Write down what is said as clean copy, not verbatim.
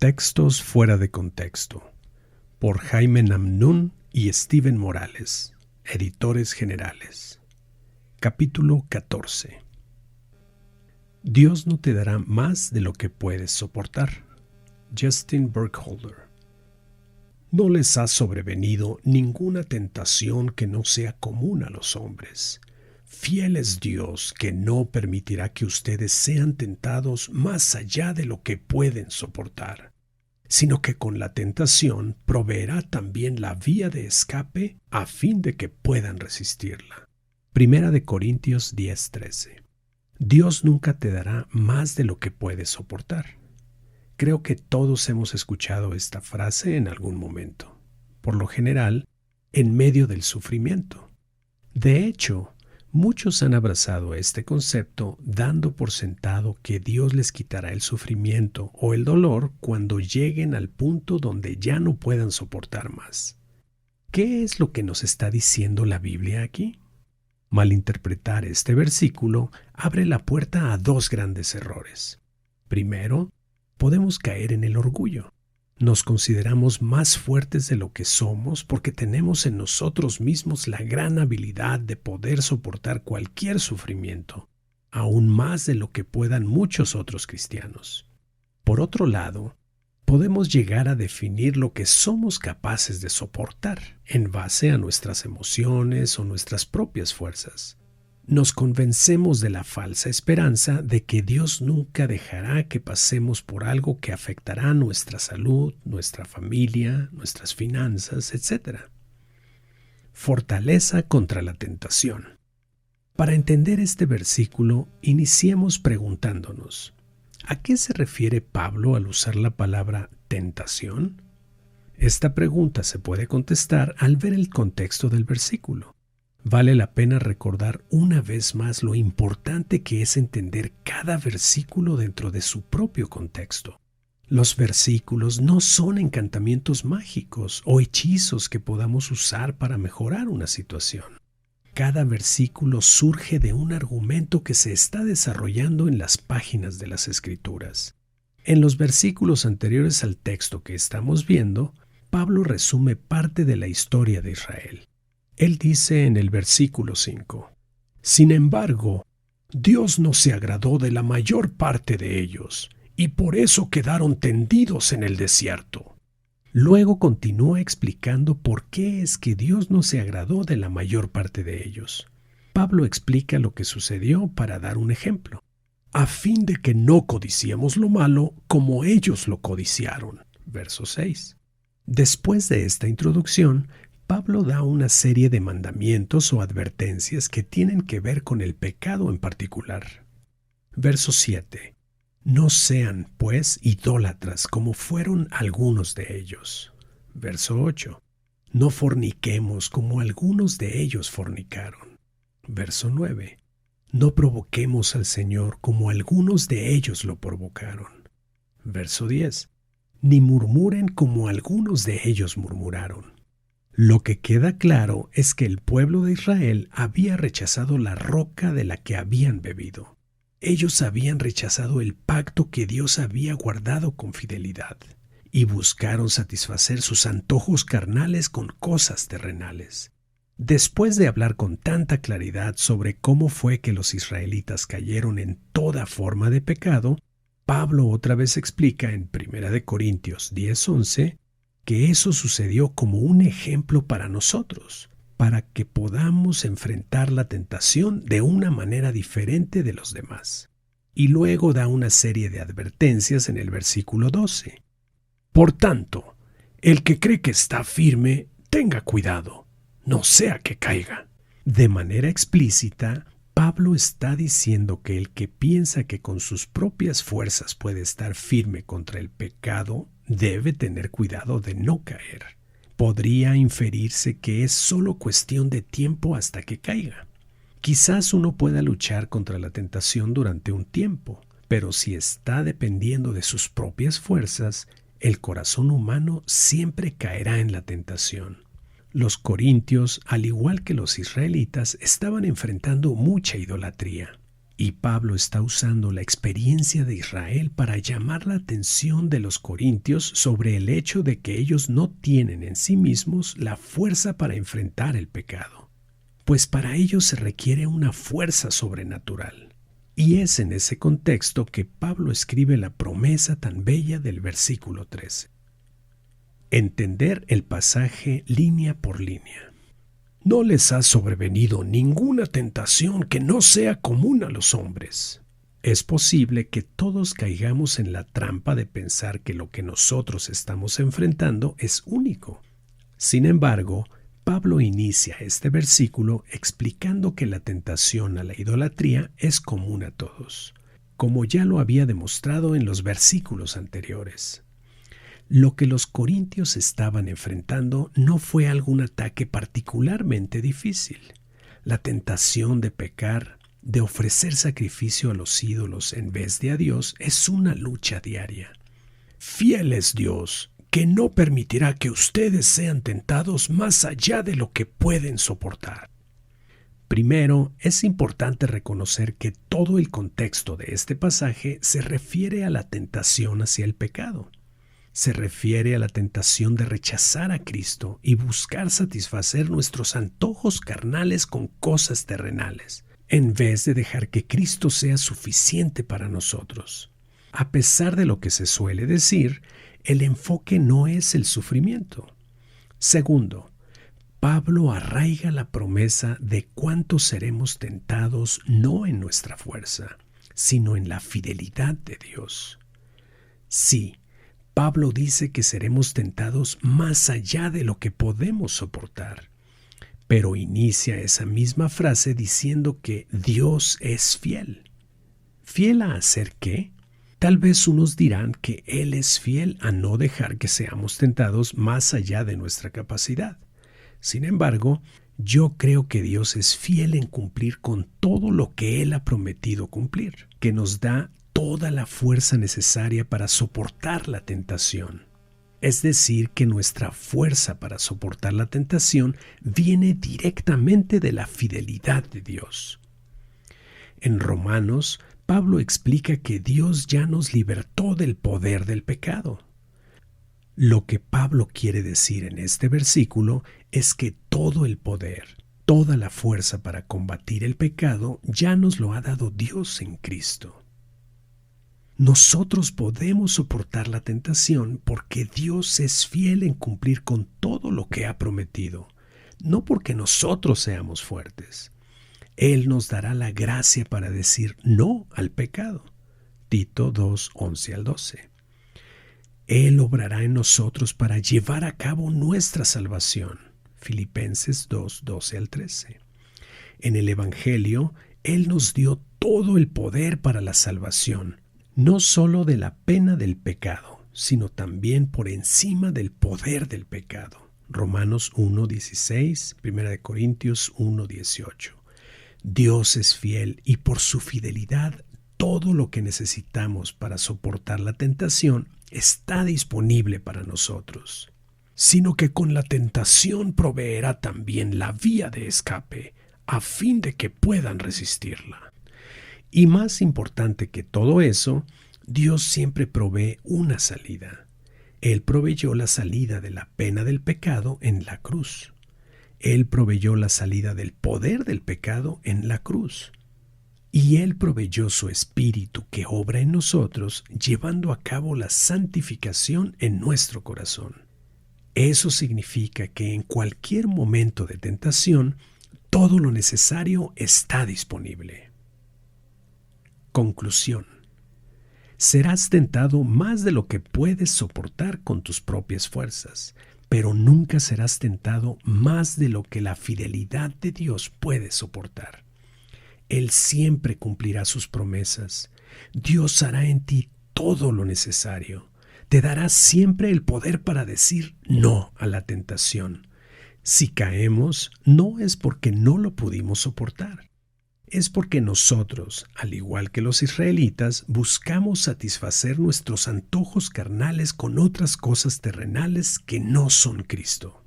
Textos fuera de contexto, por Jaime Namnún y Steven Morales, editores generales. Capítulo 14. Dios no te dará más de lo que puedes soportar. Justin Burkholder. No les ha sobrevenido ninguna tentación que no sea común a los hombres. Fiel es Dios, que no permitirá que ustedes sean tentados más allá de lo que pueden soportar, sino que con la tentación proveerá también la vía de escape a fin de que puedan resistirla. Primera de Corintios 10:13. Dios nunca te dará más de lo que puedes soportar. Creo que todos hemos escuchado esta frase en algún momento, por lo general, en medio del sufrimiento. De hecho, muchos han abrazado este concepto dando por sentado que Dios les quitará el sufrimiento o el dolor cuando lleguen al punto donde ya no puedan soportar más. ¿Qué es lo que nos está diciendo la Biblia aquí? Malinterpretar este versículo abre la puerta a dos grandes errores. Primero, podemos caer en el orgullo. Nos consideramos más fuertes de lo que somos porque tenemos en nosotros mismos la gran habilidad de poder soportar cualquier sufrimiento, aún más de lo que puedan muchos otros cristianos. Por otro lado, podemos llegar a definir lo que somos capaces de soportar en base a nuestras emociones o nuestras propias fuerzas. Nos convencemos de la falsa esperanza de que Dios nunca dejará que pasemos por algo que afectará nuestra salud, nuestra familia, nuestras finanzas, etc. Fortaleza contra la tentación. Para entender este versículo, iniciemos preguntándonos, ¿a qué se refiere Pablo al usar la palabra tentación? Esta pregunta se puede contestar al ver el contexto del versículo. Vale la pena recordar una vez más lo importante que es entender cada versículo dentro de su propio contexto. Los versículos no son encantamientos mágicos o hechizos que podamos usar para mejorar una situación. Cada versículo surge de un argumento que se está desarrollando en las páginas de las Escrituras. En los versículos anteriores al texto que estamos viendo, Pablo resume parte de la historia de Israel. Él dice en el versículo 5, «Sin embargo, Dios no se agradó de la mayor parte de ellos, y por eso quedaron tendidos en el desierto». Luego continúa explicando por qué es que Dios no se agradó de la mayor parte de ellos. Pablo explica lo que sucedió para dar un ejemplo. «A fin de que no codiciemos lo malo como ellos lo codiciaron». Verso 6. Después de esta introducción, Pablo da una serie de mandamientos o advertencias que tienen que ver con el pecado en particular. Verso 7. No sean, pues, idólatras como fueron algunos de ellos. Verso 8. No forniquemos como algunos de ellos fornicaron. Verso 9. No provoquemos al Señor como algunos de ellos lo provocaron. Verso 10. Ni murmuren como algunos de ellos murmuraron. Lo que queda claro es que el pueblo de Israel había rechazado la roca de la que habían bebido. Ellos habían rechazado el pacto que Dios había guardado con fidelidad y buscaron satisfacer sus antojos carnales con cosas terrenales. Después de hablar con tanta claridad sobre cómo fue que los israelitas cayeron en toda forma de pecado, Pablo otra vez explica en 1 Corintios 10:11 que eso sucedió como un ejemplo para nosotros, para que podamos enfrentar la tentación de una manera diferente de los demás. Y luego da una serie de advertencias en el versículo 12. Por tanto, el que cree que está firme, tenga cuidado, no sea que caiga. De manera explícita, Pablo está diciendo que el que piensa que con sus propias fuerzas puede estar firme contra el pecado, debe tener cuidado de no caer. Podría inferirse que es solo cuestión de tiempo hasta que caiga. Quizás uno pueda luchar contra la tentación durante un tiempo, pero si está dependiendo de sus propias fuerzas, el corazón humano siempre caerá en la tentación. Los corintios, al igual que los israelitas, estaban enfrentando mucha idolatría. Y Pablo está usando la experiencia de Israel para llamar la atención de los corintios sobre el hecho de que ellos no tienen en sí mismos la fuerza para enfrentar el pecado, pues para ellos se requiere una fuerza sobrenatural. Y es en ese contexto que Pablo escribe la promesa tan bella del versículo 13. Entender el pasaje línea por línea. No les ha sobrevenido ninguna tentación que no sea común a los hombres. Es posible que todos caigamos en la trampa de pensar que lo que nosotros estamos enfrentando es único. Sin embargo, Pablo inicia este versículo explicando que la tentación a la idolatría es común a todos, como ya lo había demostrado en los versículos anteriores. Lo que los corintios estaban enfrentando no fue algún ataque particularmente difícil. La tentación de pecar, de ofrecer sacrificio a los ídolos en vez de a Dios, es una lucha diaria. Fiel es Dios, que no permitirá que ustedes sean tentados más allá de lo que pueden soportar. Primero, es importante reconocer que todo el contexto de este pasaje se refiere a la tentación hacia el pecado. Se refiere a la tentación de rechazar a Cristo y buscar satisfacer nuestros antojos carnales con cosas terrenales, en vez de dejar que Cristo sea suficiente para nosotros. A pesar de lo que se suele decir, el enfoque no es el sufrimiento. Segundo, Pablo arraiga la promesa de cuánto seremos tentados no en nuestra fuerza, sino en la fidelidad de Dios. Sí, Pablo dice que seremos tentados más allá de lo que podemos soportar, pero inicia esa misma frase diciendo que Dios es fiel. ¿Fiel a hacer qué? Tal vez unos dirán que Él es fiel a no dejar que seamos tentados más allá de nuestra capacidad. Sin embargo, yo creo que Dios es fiel en cumplir con todo lo que Él ha prometido cumplir, que nos da toda la fuerza necesaria para soportar la tentación. Es decir, que nuestra fuerza para soportar la tentación viene directamente de la fidelidad de Dios. En Romanos, Pablo explica que Dios ya nos libertó del poder del pecado. Lo que Pablo quiere decir en este versículo es que todo el poder, toda la fuerza para combatir el pecado ya nos lo ha dado Dios en Cristo. Nosotros podemos soportar la tentación porque Dios es fiel en cumplir con todo lo que ha prometido, no porque nosotros seamos fuertes. Él nos dará la gracia para decir no al pecado. Tito 2, 11 al 12. Él obrará en nosotros para llevar a cabo nuestra salvación. Filipenses 2, 12 al 13. En el Evangelio, Él nos dio todo el poder para la salvación, no solo de la pena del pecado, sino también por encima del poder del pecado. Romanos 1:16, 1 Corintios 1:18. Dios es fiel y por su fidelidad todo lo que necesitamos para soportar la tentación está disponible para nosotros, sino que con la tentación proveerá también la vía de escape a fin de que puedan resistirla. Y más importante que todo eso, Dios siempre provee una salida. Él proveyó la salida de la pena del pecado en la cruz. Él proveyó la salida del poder del pecado en la cruz. Y Él proveyó su Espíritu que obra en nosotros, llevando a cabo la santificación en nuestro corazón. Eso significa que en cualquier momento de tentación, todo lo necesario está disponible. Conclusión. Serás tentado más de lo que puedes soportar con tus propias fuerzas, pero nunca serás tentado más de lo que la fidelidad de Dios puede soportar. Él siempre cumplirá sus promesas. Dios hará en ti todo lo necesario. Te dará siempre el poder para decir no a la tentación. Si caemos, no es porque no lo pudimos soportar. Es porque nosotros, al igual que los israelitas, buscamos satisfacer nuestros antojos carnales con otras cosas terrenales que no son Cristo.